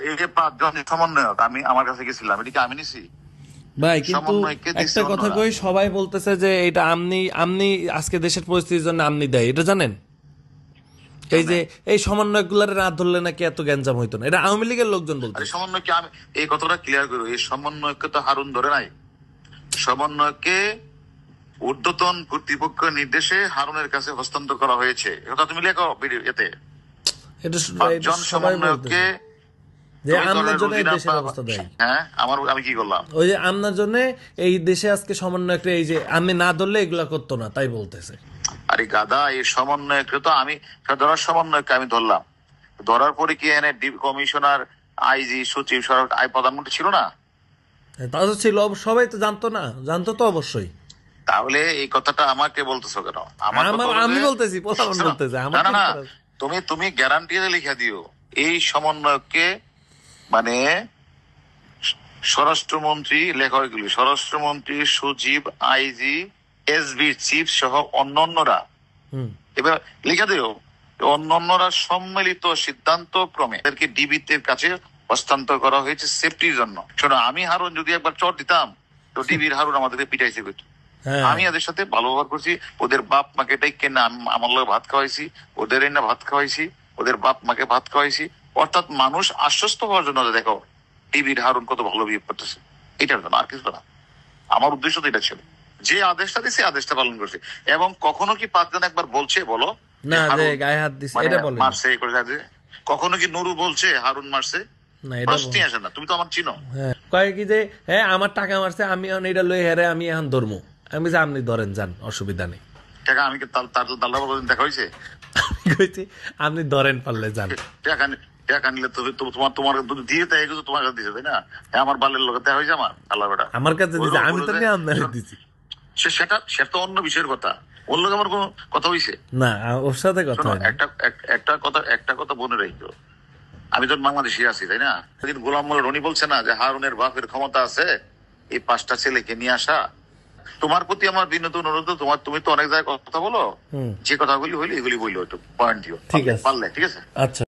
এই যে 5 জন সমন্বয়ক আমি আমার কাছে গেছিলাম, এটা কি আমি নিছি? ভাই কিন্তু একটা কথা কই, সবাই বলতেছে যে এটা আমনি আজকে দেশের পরিস্থিতির জন্য আমনি দেয়, এটা জানেন? এই যে এই সমন্বয়ক গুলার না ধরলে নাকি এত গ্যাঞ্জাম হইতো না, এটা আওয়ামী লীগের লোকজন বলতে। সমন্বয়কে আমি এই কথাটা ক্লিয়ার করবো, এই সমন্বয়কে তো হারুন ধরে নাই। সমন্বয়কে ঊর্ধ্বতন কর্তৃপক্ষের নির্দেশে হারুনের কাছে হস্তান্তর করা হয়েছে, এটা তুমি লেখো এতে। এটা জন সমন্বয়ককে যে আমনার জন্য এই দেশের অবস্থা দেয়। হ্যাঁ, আমি কি করলাম? ওই যে আমনার জন্য এই দেশে আজকে সমন্বয়করা এই যে আমি না ধরলে এগুলা করতো না, তাই বলতেছে। আরে গাদা, এই সমন্বয়ককে তো আমি ধরার সমন্বয়ককে আমি ধরলাম, ধরার পরে কি এনে কমিশনার, আইজি, সচিব, প্রধানমন্ত্রী ছিল না? তা তো ছিল, সবাই তো জানতো না? জানতো তো অবশ্যই। তাহলে এই কথাটা আমাকে বলতেছো কেন? আমি বলতেছি, বলতেছে না না, তুমি গ্যারান্টি লিখে দিও এই সমন্বয়ককে, মানে স্বরাষ্ট্রমন্ত্রী, লেখা এগুলি স্বরাষ্ট্রমন্ত্রী, সচিব, আইজি, এসবি চিফ সহ অন্যান্যরা, এবার লিখে দিও অন্যান্যরা সম্মিলিত সিদ্ধান্ত ক্রমে এদেরকে ডিবির কাছে হস্তান্তর করা হয়েছে সেফটির জন্য। শোনো, আমি হারুন যদি একবার চট দিতাম তো ডিবির হারুন আমাদেরকে পিটাইছে। আমি এদের সাথে ভালো ব্যবহার করছি, ওদের বাপ মাকে ডাইকে না আমার লোক ভাত খাওয়াইছি, ওদের না ভাত খাওয়াইছি, ওদের বাপ মাকে ভাত খাওয়াইছি। অর্থাৎ মানুষ আশ্বস্ত হওয়ার জন্য দেখো ডিবির হারুন কত ভালো বিহেভ করতেছে, এটার জন্য, আর কিছু না। আমার উদ্দেশ্য তো এটা ছিল, যে আদেশটা দিছে আদেশটা পালন করছে। এবং কখনো কি 5 জন একবার বলছে বলো না যে গায়ে হাত দিছে, এটা বলে মারছে করে যাচ্ছে? কখনো কি নুরু বলছে হারুন মারছে? না, এটা প্রশ্নই আসে না। তুমি তো আমার চিনো। কয় কি যে হ্যাঁ আমার টাকা মারছে, আমি এখন এটা লই হেরে আমি এখন ধরমু। আমি যে আপনি ধরেন, যান, অসুবিধা নেই। টাকা আমি কি তার দাল্লা বলছেন দেখা হয়েছে? আমি কইছি আপনি ধরেন পারলে যান। টাকা নিলে তো তোমার দিয়ে তাই তোমার কাছে দিছে, তাই না? আমার বালের লোক দেখা হয়েছে আমার আল্লাহ বেটা আমার কাছে দিছে, আমি তো নিয়ে আপনার দিছি। সেটা তো অন্য বিষয়ের কথা, ওর লোক আমার কোনো কথা হয়েছে না, ওর সাথে কথা একটা কথা মনে রাখো, আমি তো বাংলাদেশি আছি, তাই না? সেদিন গোলাম মোল্লা রনি বলছে না যে হারুনের বাপের ক্ষমতা আছে এই 5টা ছেলেকে নিয়ে আসা। তোমার প্রতি আমার বিনীত অনুরোধ, তুমি তো অনেক জায়গায় কথা বলো, যে কথাগুলি হইলে এগুলি বললো, একটু পয়েন্ট দিও, ঠিক আছে? পারলে ঠিক আছে। আচ্ছা।